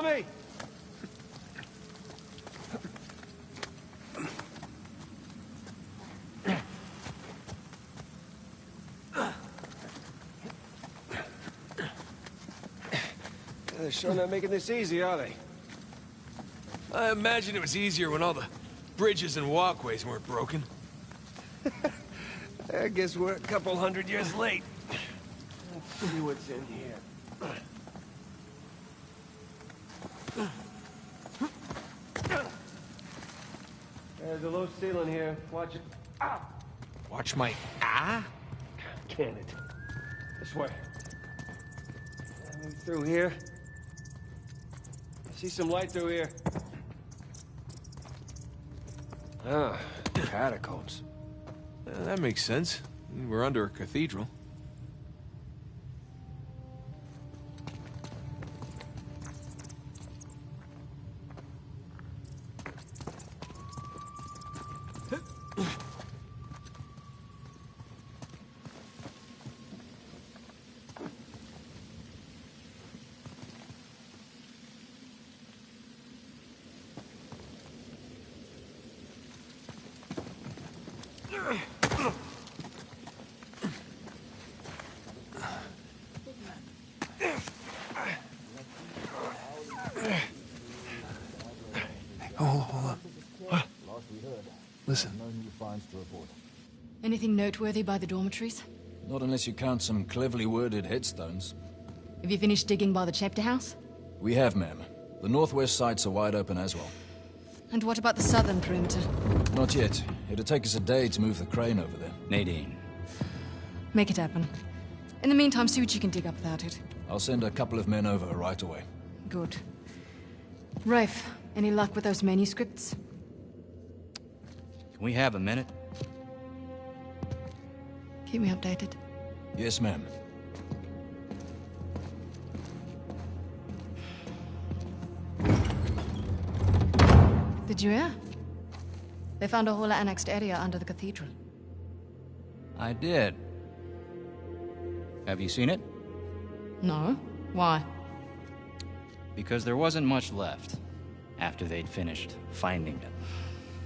me! They're sure not making this easy, are they? I imagine it was easier when all the bridges and walkways weren't broken. I guess we're a couple hundred years late. Let's see what's in here. There's a low ceiling here. Watch it. Ah! Watch my Can it? This way. Move through here. See some light through here. Ah, catacombs. That makes sense. We're under a cathedral. Hold on. What? Listen. Anything noteworthy by the dormitories? Not unless you count some cleverly worded headstones. Have you finished digging by the chapter house? We have, ma'am. The northwest sites are wide open as well. And what about the southern perimeter? Not yet. It'll take us a day to move the crane over there. Nadine. Make it happen. In the meantime, see what you can dig up without it. I'll send a couple of men over right away. Good. Rafe, any luck with those manuscripts? Can we have a minute? Keep me updated. Yes, ma'am. Did you hear? They found a whole annexed area under the cathedral. I did. Have you seen it? No. Why? Because there wasn't much left after they'd finished finding it.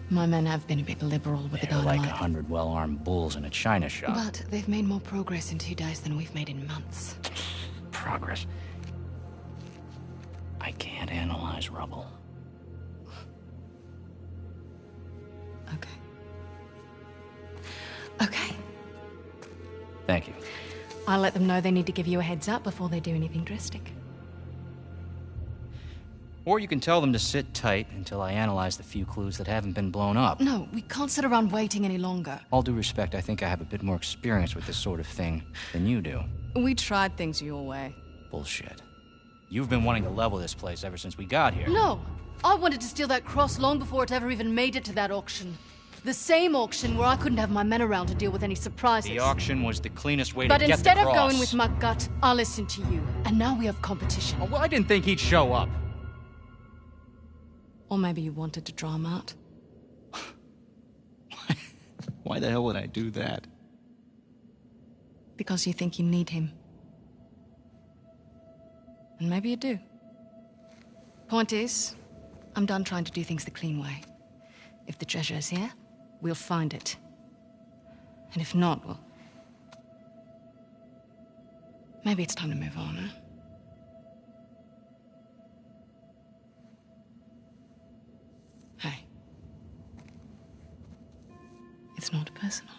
My men have been a bit liberal with the They're like dynamite. 100 well-armed bulls in a china shop. But they've made more progress in 2 days than we've made in months. Progress. I can't analyze rubble. Okay. Okay. Thank you. I'll let them know they need to give you a heads up before they do anything drastic. Or you can tell them to sit tight until I analyze the few clues that haven't been blown up. No, we can't sit around waiting any longer. All due respect, I think I have a bit more experience with this sort of thing than you do. We tried things your way. Bullshit. You've been wanting to level this place ever since we got here. No! I wanted to steal that cross long before it ever even made it to that auction. The same auction where I couldn't have my men around to deal with any surprises. The auction was the cleanest way to But get the instead of cross. going with my gut, I listened to you. And now we have competition. Oh, well, I didn't think he'd show up. Or maybe you wanted to draw him out. Why the hell would I do that? Because you think you need him. And maybe you do. Point is, I'm done trying to do things the clean way. If the treasure is here, we'll find it. And if not, well... maybe it's time to move on, huh? Hey. It's not personal.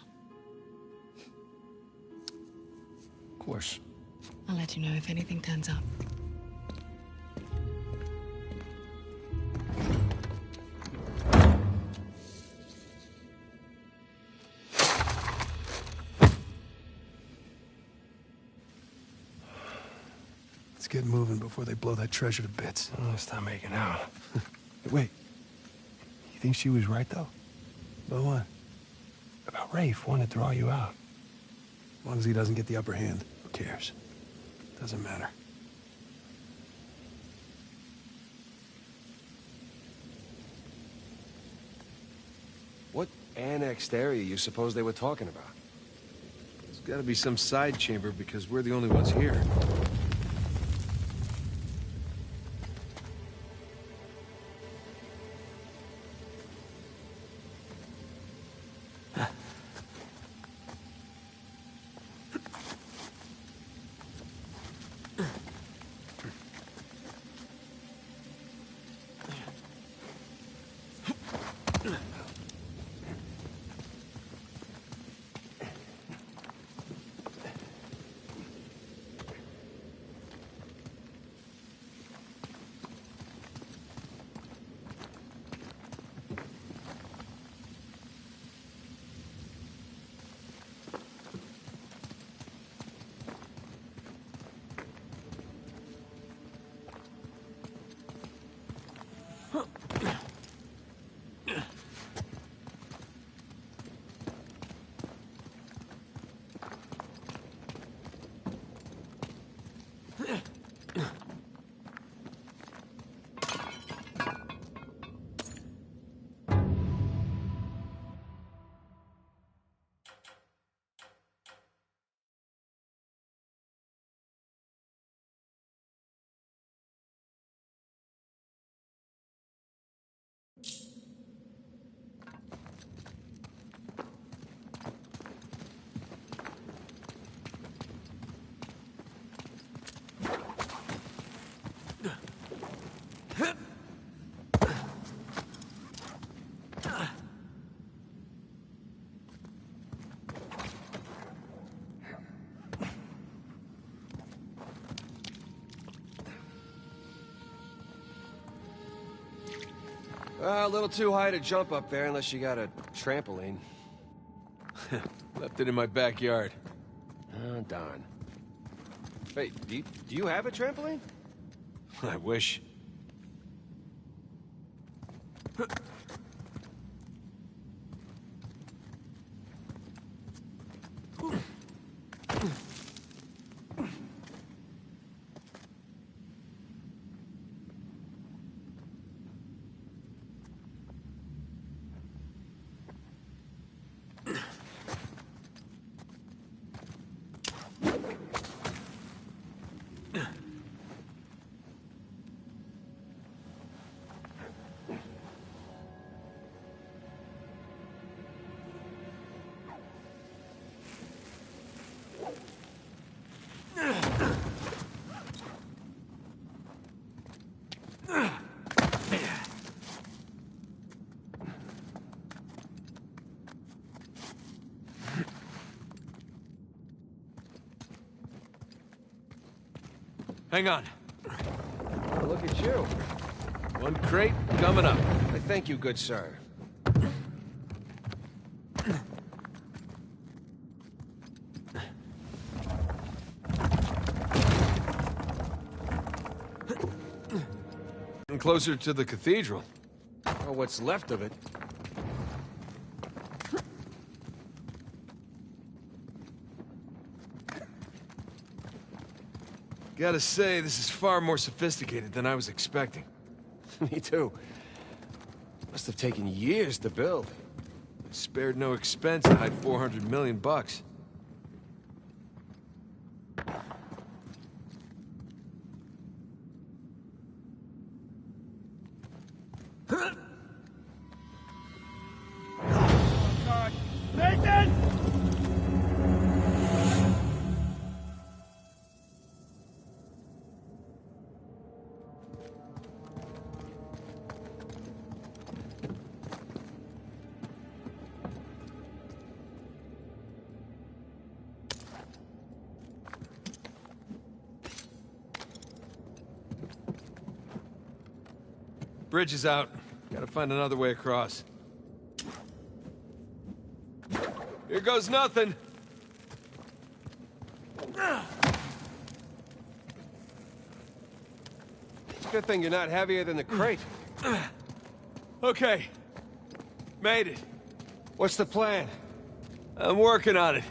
Of course. I'll let you know if anything turns up. Let's get moving before they blow that treasure to bits. Oh, stop making out. Wait. You think she was right, though? About what? About Rafe wanting to draw you out. As long as he doesn't get the upper hand, who cares? Doesn't matter. What annexed area you suppose they were talking about? There's gotta be some side chamber because we're the only ones here. A little too high to jump up there unless you got a trampoline. Left it in my backyard. Oh, darn. Wait, do you have a trampoline? I wish. Hang on. Oh, look at you. One crate coming up. I thank you, good sir. And closer to the cathedral. Or what's left of it. Gotta say, this is far more sophisticated than I was expecting. Me too. Must have taken years to build. I spared no expense to hide 400 million bucks. Bridge is out. Gotta find another way across. Here goes nothing. It's a good thing you're not heavier than the crate. Okay. Made it. What's the plan? I'm working on it.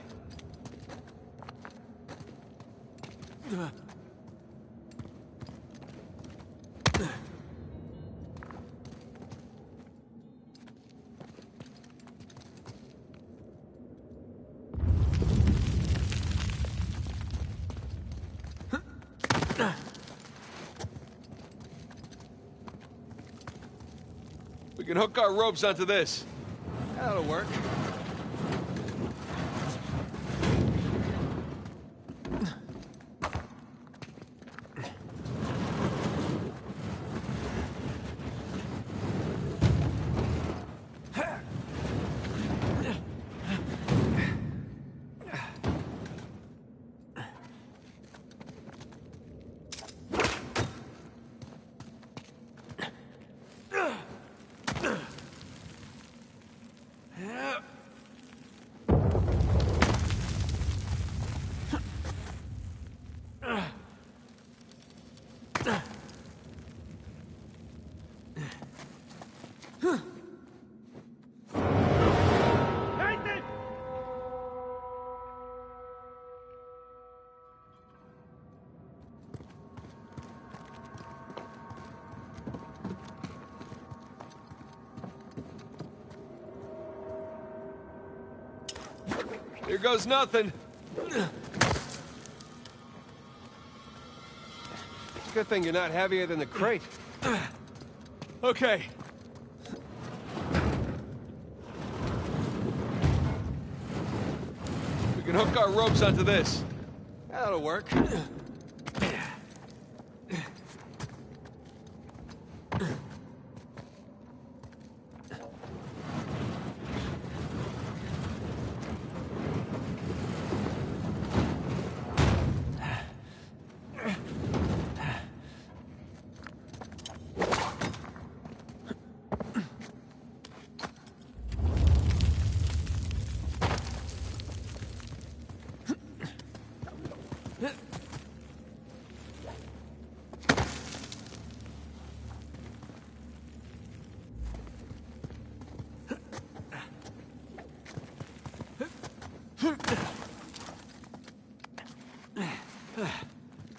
We can hook our ropes onto this. That'll work. Here goes nothing. It's a good thing you're not heavier than the crate. Okay. We can hook our ropes onto this. That'll work.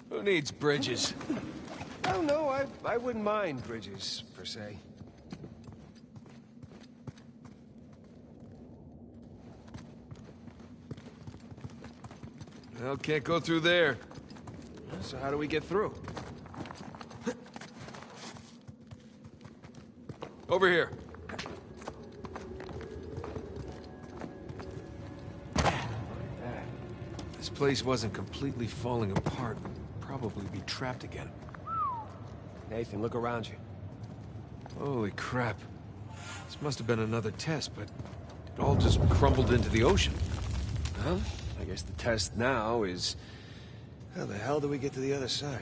Who needs bridges? I don't know. I wouldn't mind bridges, per se. Well, can't go through there. So how do we get through? Over here. This place wasn't completely falling apart. We'd probably be trapped again. Nathan, look around you. Holy crap. This must have been another test, but it all just crumbled into the ocean. Well, I guess the test now is... how the hell do we get to the other side?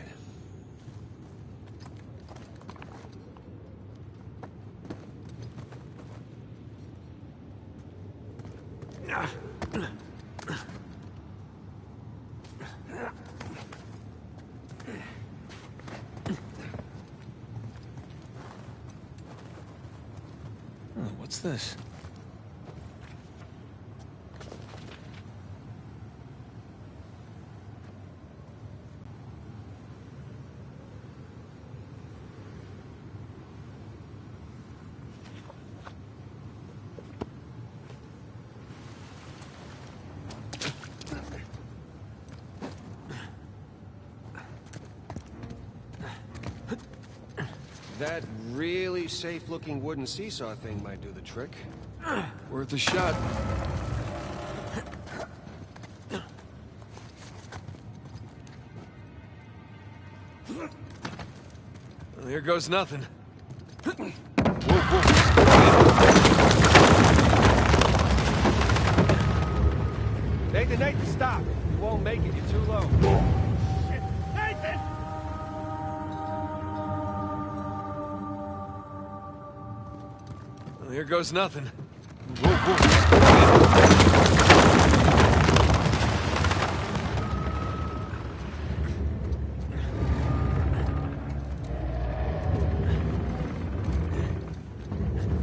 Oh, what's this? That really safe-looking wooden seesaw thing might do the trick. Worth a shot. Well, here goes nothing. Whoa, whoa. Nathan, stop! You won't make it, you're too low. Shit. Nathan! Well, here goes nothing. Whoa, whoa.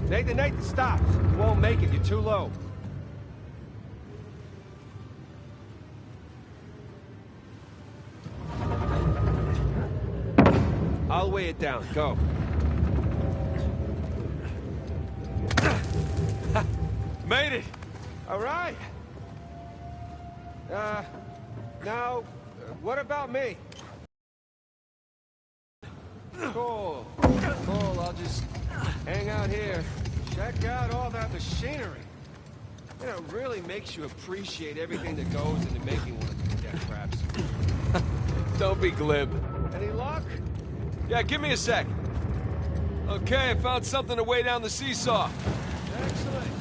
Nathan, stop! You won't make it, you're too low. I'll weigh it down. Go. Made it! All right. Now, what about me? Cool. Cool, I'll just hang out here. Check out all that machinery. You know, it really makes you appreciate everything that goes into making one of these death traps. Don't be glib. Any luck? Yeah, give me a sec. Okay, I found something to weigh down the seesaw. Excellent.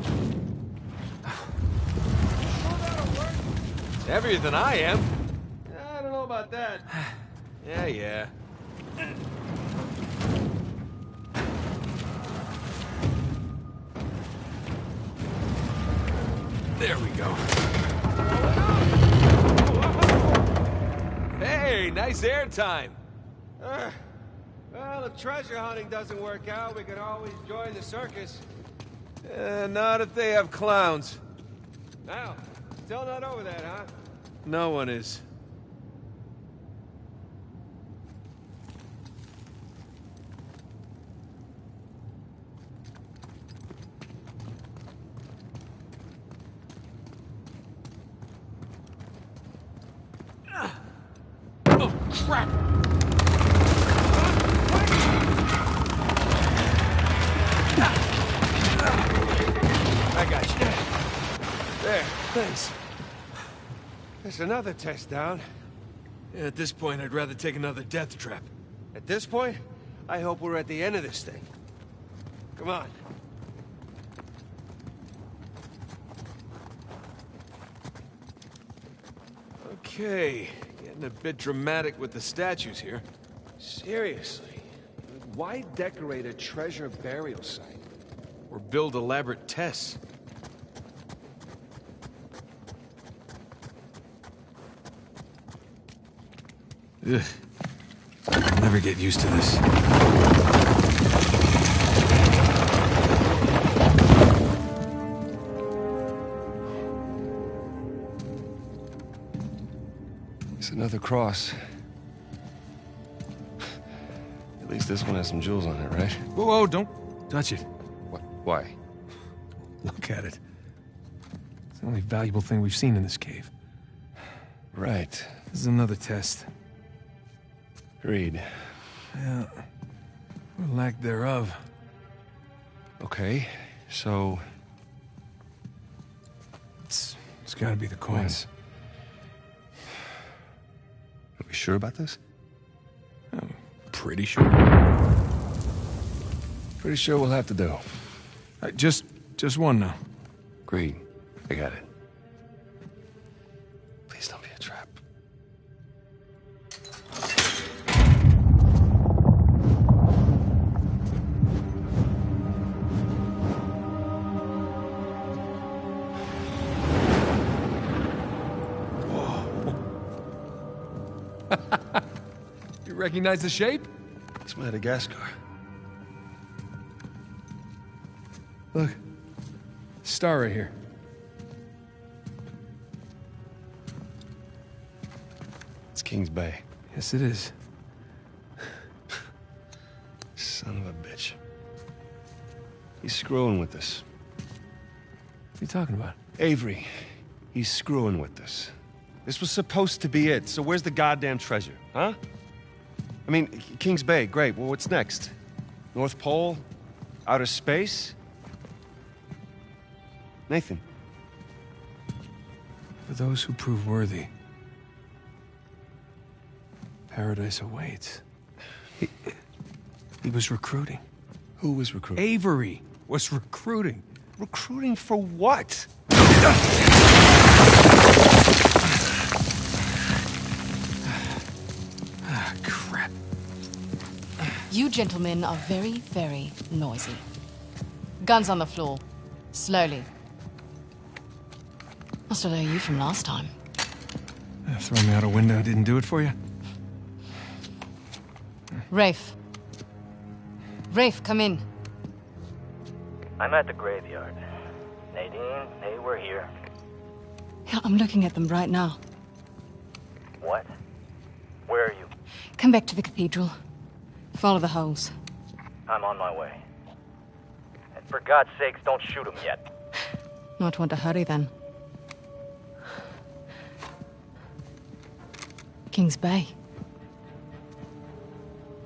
Sure that'll work? It's heavier than I am. I don't know about that. Yeah. There we go. Hey, nice air time. Well, if treasure hunting doesn't work out, we can always join the circus. Not if they have clowns. Now, still not over that, huh? No one is. Oh, crap! I got you. There. Thanks. There's another test down. Yeah, at this point, I'd rather take another death trap. At this point, I hope we're at the end of this thing. Come on. Okay, getting a bit dramatic with the statues here. Seriously, why decorate a treasure burial site? Or build elaborate tests. Ugh. I'll never get used to this. Another cross. At least this one has some jewels on it, right? Whoa, whoa, don't touch it. What? Why? Look at it. It's the only valuable thing we've seen in this cave. Right. This is another test. Agreed. Yeah. Or lack thereof. Okay, so... It's gotta be the coins. Are we sure about this? I'm pretty sure. Pretty sure we'll have to do. Just one now. Agreed. I got it. Please don't be a trap. You recognize the shape? It's Madagascar. Look. Star right here. It's Kings Bay. Yes, it is. Son of a bitch. He's screwing with us. What are you talking about? Avery, he's screwing with us. This was supposed to be it, so where's the goddamn treasure, huh? I mean, Kings Bay, great. Well, what's next? North Pole? Outer space? Nathan. For those who prove worthy, paradise awaits. He was recruiting. Who was recruiting? Avery was recruiting. Recruiting for what? Ah, crap. You gentlemen are very, very noisy. Guns on the floor. Slowly. Must have known you from last time. Throwing me out a window didn't do it for you? Rafe. Rafe, come in. I'm at the graveyard. Nadine, hey, we're here. Yeah, I'm looking at them right now. What? Where are you? Come back to the cathedral. Follow the holes. I'm on my way. And for God's sakes, don't shoot him yet. Not want to hurry then. Kings Bay.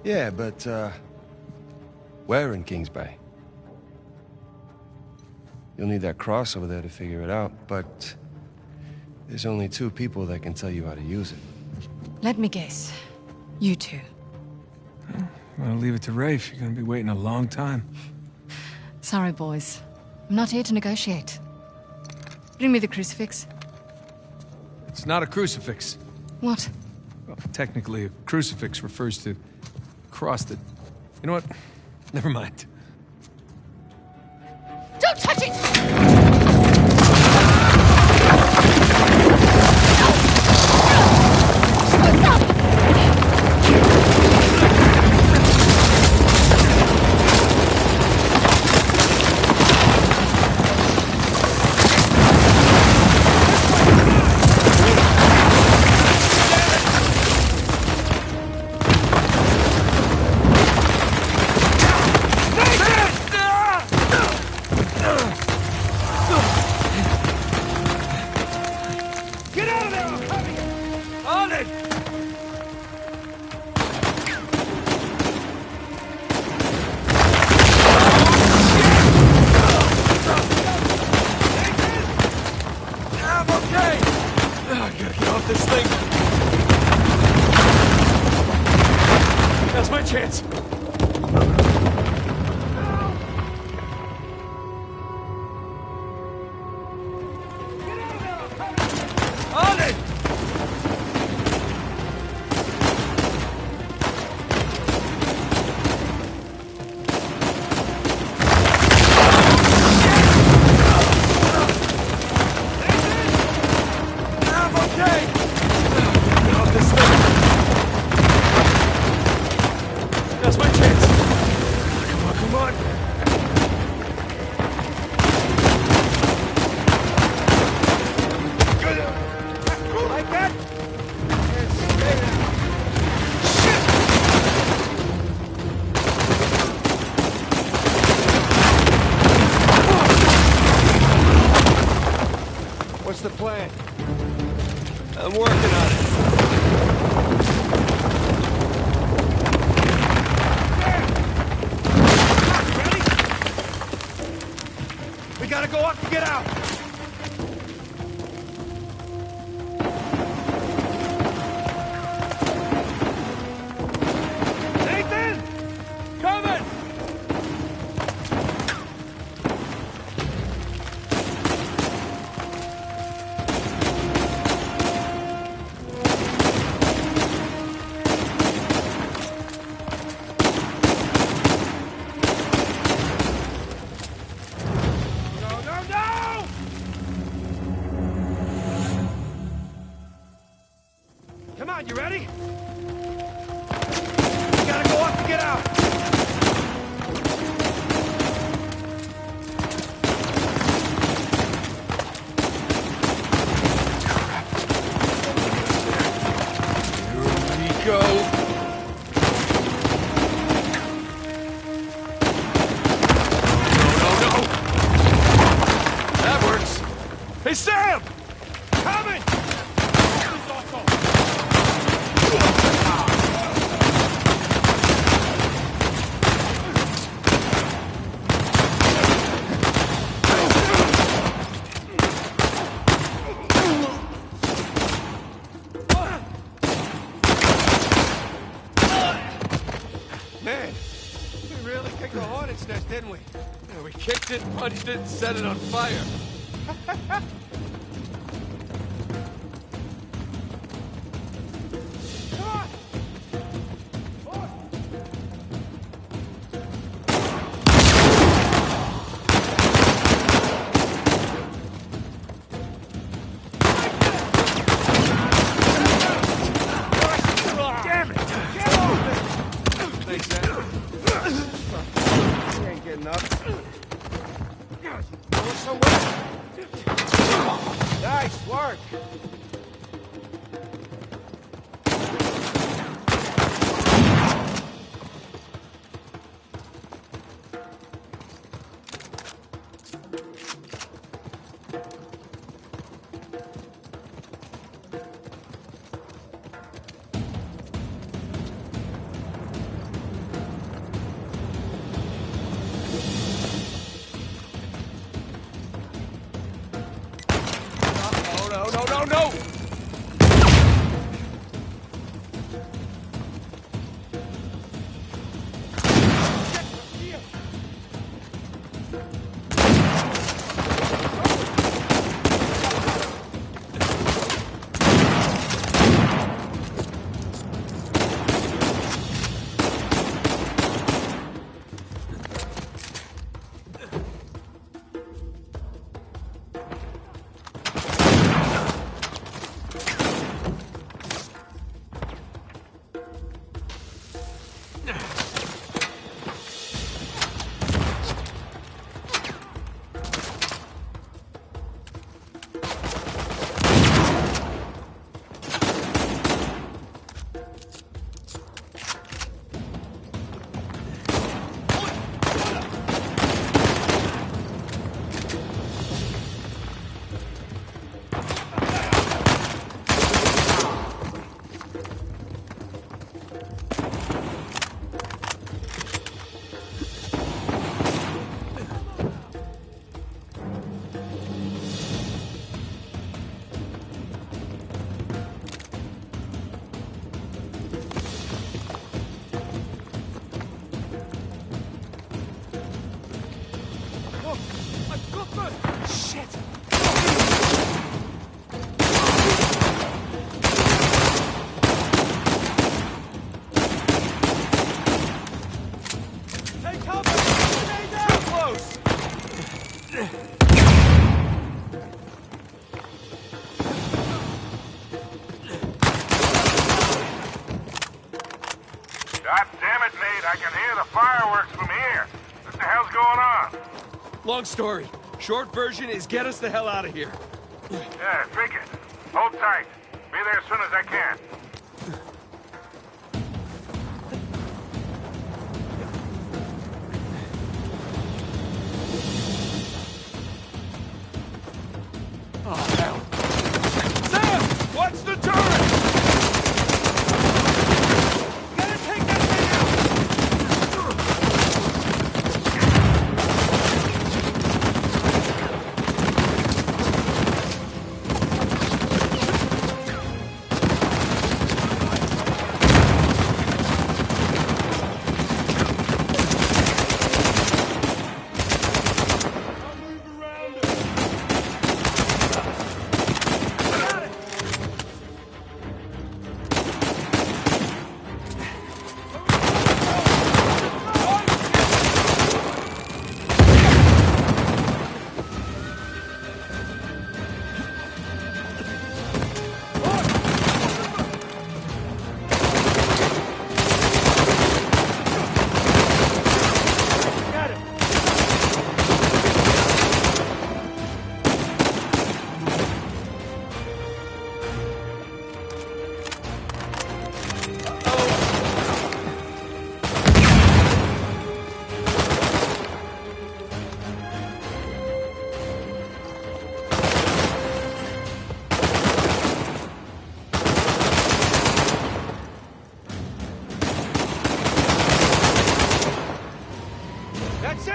Yeah, but, where in Kings Bay? You'll need that cross over there to figure it out, but there's only 2 people that can tell you how to use it. Let me guess. You two. I'll leave it to Rafe. You're gonna be waiting a long time. Sorry, boys. I'm not here to negotiate. Bring me the crucifix. It's not a crucifix. What? Well, technically, a crucifix refers to a cross that... You know what? Never mind. Don't touch it! What's the plan? I'm working on it. Ready? We gotta go up and get out! Nathan! Coming! No, no, no! Come on, you ready? We gotta go up and get out! Here we go. No. That works. Hey, Sam! Coming! Man, we really kicked the hornet's nest, didn't we? Yeah, we kicked it, punched it, and set it on fire. Come on! Damn it! Get off it! Thanks, Sam. He ain't getting up. Going somewhere? Nice work! No! God damn it, Nate. I can hear the fireworks from here. What the hell's going on? Long story. Short version is get us the hell out of here. Yeah, figured. Hold tight. Be there as soon as I can. Oh, hell.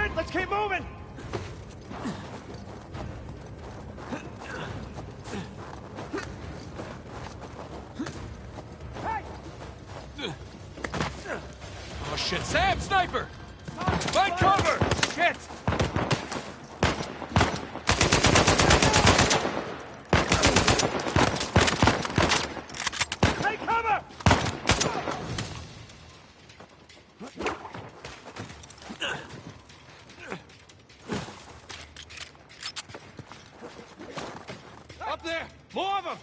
shit! Let's keep moving! Oh shit, Sam, sniper! Find cover! Shit! Take cover! Up there! More of them!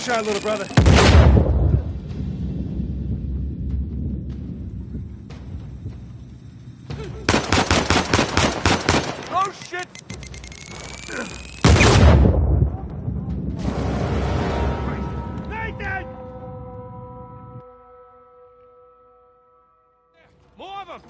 Shot, little brother. Oh shit! Nathan! More of them!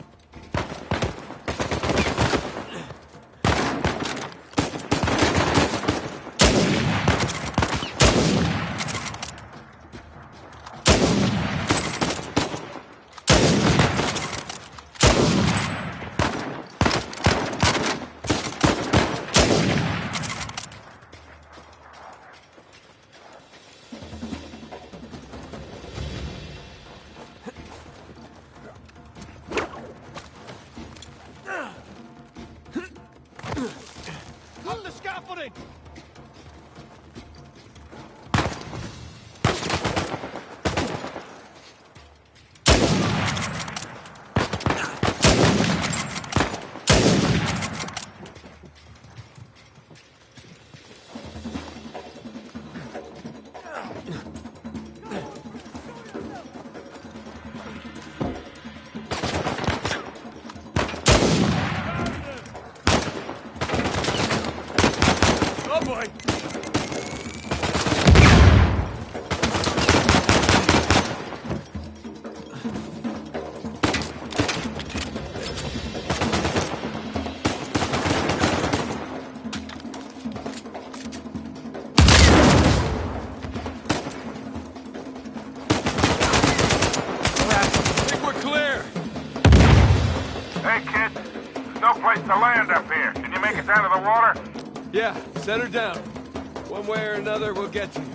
Up the scaffolding! Oh boy! I think we're clear! Hey, kid. There's no place to land up here. Can you make it down to the water? Yeah, set her down. One way or another, we'll get to you.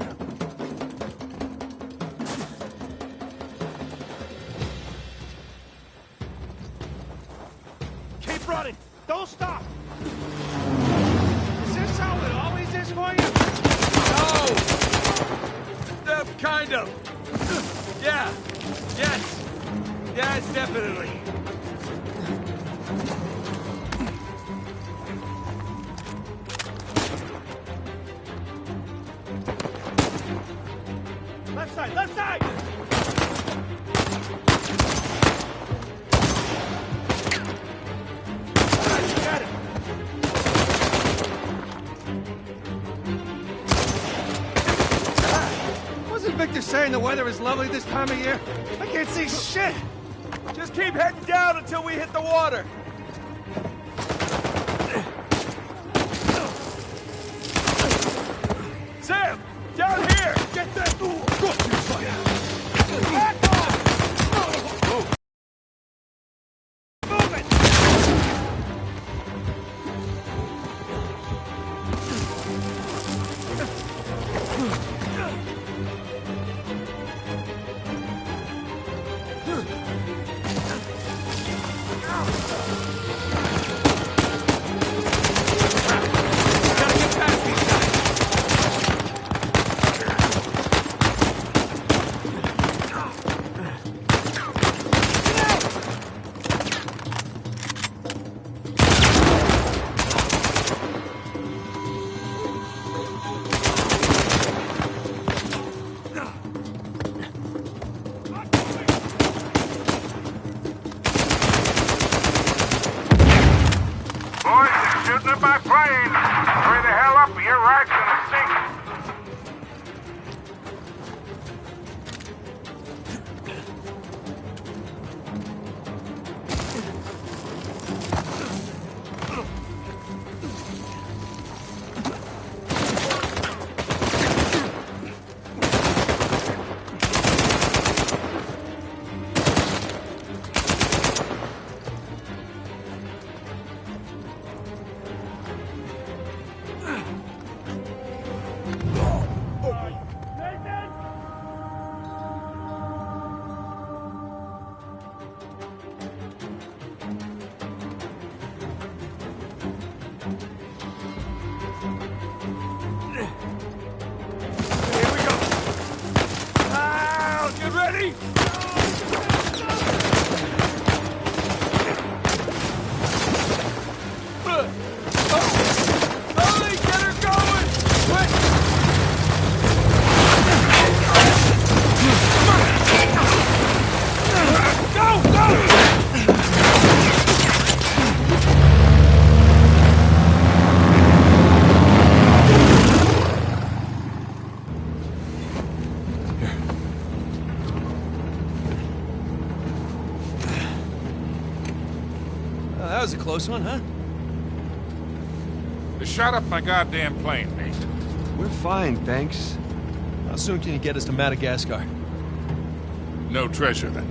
Keep running! Don't stop! Is this how it always is for you? No! Kind of. Yeah. Yes. Yes, definitely. Left side, left side! Got it! Wasn't Victor saying the weather is lovely this time of year? I can't see shit! Just keep heading down until we hit the water. Sam, down here. Get that! Move it! Gotta get past these guys. not playing. Hurry the hell up or your ride's gonna sink. That was a close one, huh? They shot up my goddamn plane, Nate. We're fine, thanks. How soon can you get us to Madagascar? No treasure, then.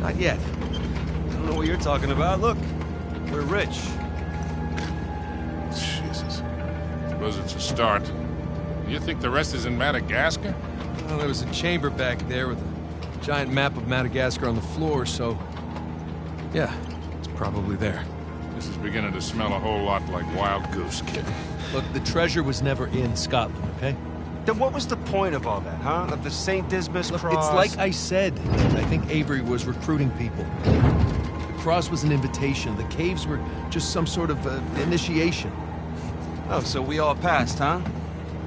Not yet. I don't know what you're talking about. Look, we're rich. Jesus. Suppose it's a start. You think the rest is in Madagascar? Well, there was a chamber back there with a giant map of Madagascar on the floor, so... yeah, it's probably there. This is beginning to smell a whole lot like Wild Goose, kid. Look, the treasure was never in Scotland, okay? Then what was the point of all that, huh? Of the St. Dismas Look, cross? it's like I said. I think Avery was recruiting people. The cross was an invitation. The caves were just some sort of initiation. Oh, so we all passed, huh?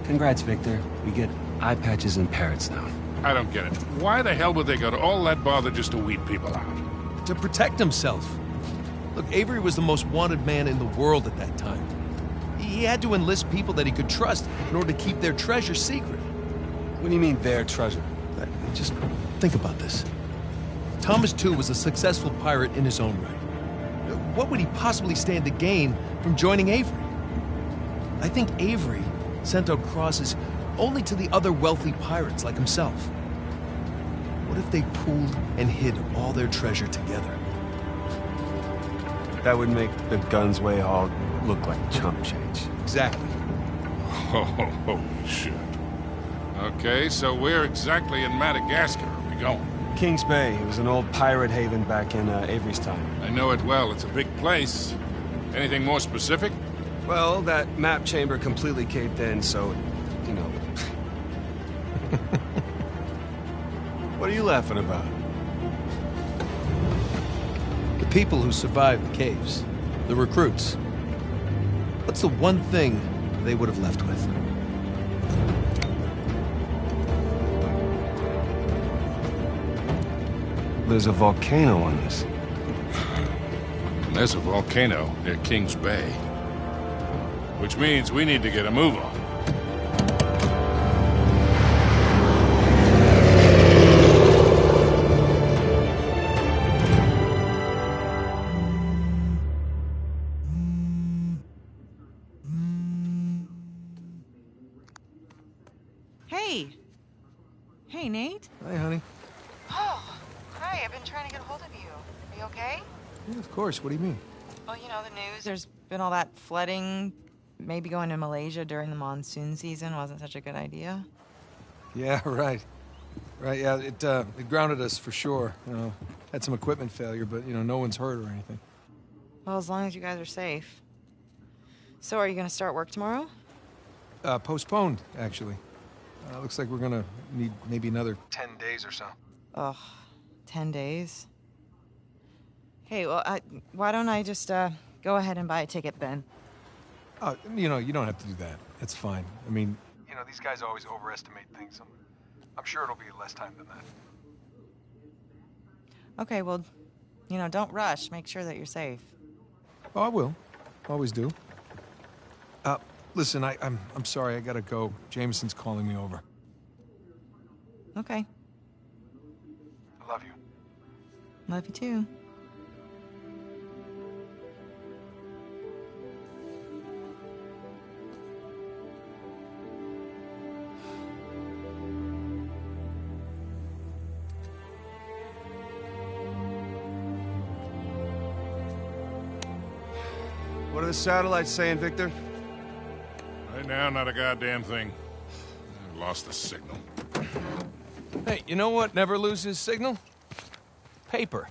Congrats, Victor. We get eye patches and parrots now. I don't get it. Why the hell would they go to all that bother just to weed people out? To protect himself. Look, Avery was the most wanted man in the world at that time. He had to enlist people that he could trust in order to keep their treasure secret. What do you mean, their treasure? Just think about this. Thomas, too, was a successful pirate in his own right. What would he possibly stand to gain from joining Avery? I think Avery sent out crosses only to the other wealthy pirates like himself. What if they pooled and hid all their treasure together? That would make the Gunsway all look like chump change. Exactly. Oh, shit. Okay, so where exactly in Madagascar are we going? Kings Bay. It was an old pirate haven back in Avery's time. I know it well. It's a big place. Anything more specific? Well, that map chamber completely caved in, so, you know. What are you laughing about? The people who survived the caves, the recruits. What's the one thing they would have left with? There's a volcano on this. And there's a volcano near Kings Bay. Which means we need to get a move on. Hey. Hey, Nate. Hi, honey. Oh, hi. I've been trying to get a hold of you. Are you okay? Yeah, of course. What do you mean? Well, you know, the news. There's been all that flooding. Maybe going to Malaysia during the monsoon season wasn't such a good idea. Yeah, right. Right, yeah, it grounded us for sure. You know, had some equipment failure, but, you know, no one's hurt or anything. Well, as long as you guys are safe. So, are you going to start work tomorrow? Postponed, actually. Looks like we're gonna need maybe another 10 days or so. Ugh, 10 days? Hey, well, why don't I just, go ahead and buy a ticket then? You know, you don't have to do that. It's fine. I mean, you know, these guys always overestimate things. I'm sure it'll be less time than that. Okay, well, you know, don't rush. Make sure that you're safe. Oh, I will. Always do. Listen, I'm sorry, I gotta go. Jameson's calling me over. Okay. I love you. Love you too. What are the satellites saying, Victor? Right now, not a goddamn thing. I lost the signal. Hey, you know what never loses signal? Paper.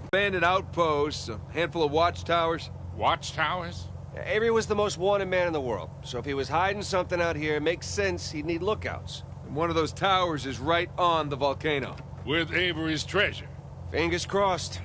Abandoned outposts, a handful of watchtowers. Watchtowers? Avery was the most wanted man in the world, so if he was hiding something out here, it makes sense he'd need lookouts. And one of those towers is right on the volcano. With Avery's treasure. Fingers crossed.